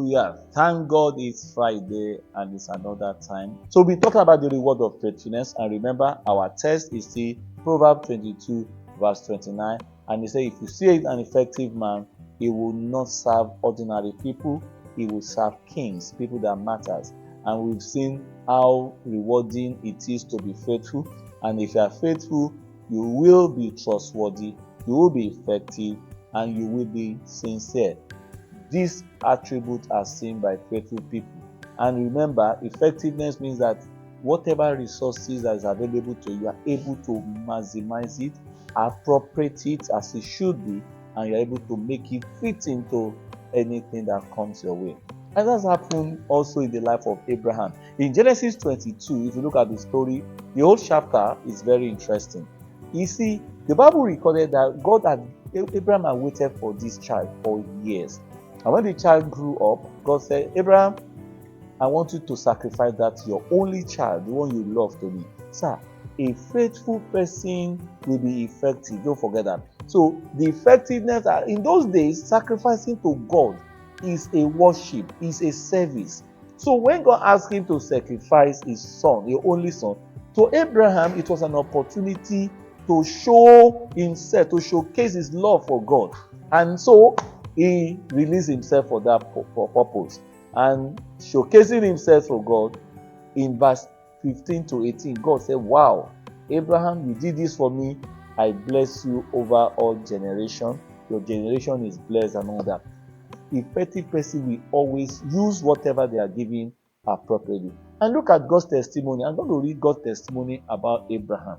Hallelujah. Thank God it's Friday and it's another time. So we're talking about the reward of faithfulness. And remember, our text is still Proverbs 22, verse 29. And he said, if you see an effective man, he will not serve ordinary people. He will serve kings, people that matters. And we've seen how rewarding it is to be faithful. And if you are faithful, you will be trustworthy, you will be effective, and you will be sincere. These attributes are seen by faithful people. And remember, effectiveness means that whatever resources that is available to you, you are able to maximize it, appropriate it as it should be, and you're able to make it fit into anything that comes your way. And that's happened also in the life of Abraham. In Genesis 22, if you look at the story, the whole chapter is very interesting. You see, the Bible recorded that Abraham had waited for this child for years. And when the child grew up, God said, Abraham, I want you to sacrifice that your only child, the one you love, to me. Sir, a faithful person will be effective. Don't forget that. So the effectiveness, in those days, sacrificing to God is a worship, is a service. So when God asked him to sacrifice his son, your only son, to Abraham, it was an opportunity to show himself, to showcase his love for God. And so he released himself for that purpose. And showcasing himself for God, in verse 15 to 18, God said, wow, Abraham, you did this for me. I bless you over all generations. Your generation is blessed and all that. Effective person will always use whatever they are giving appropriately. And look at God's testimony. I'm going to read God's testimony about Abraham.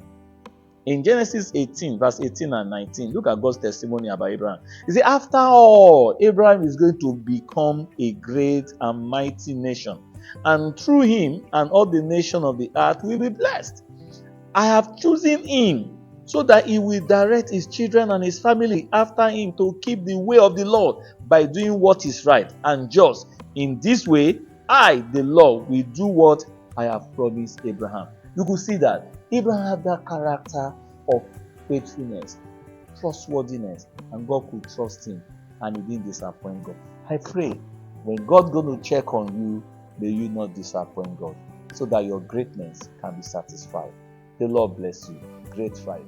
In Genesis 18, verse 18 and 19, look at God's testimony about Abraham. He said, after all, Abraham is going to become a great and mighty nation. And through him and all the nations of the earth will be blessed. I have chosen him so that he will direct his children and his family after him to keep the way of the Lord by doing what is right and just. In this way, I, the Lord, will do what I have promised Abraham. You could see that Abraham had that character of faithfulness, trustworthiness, and God could trust him, and he didn't disappoint God. I pray when God's going to check on you, may you not disappoint God, so that your greatness can be satisfied. The Lord bless you. Great Friday.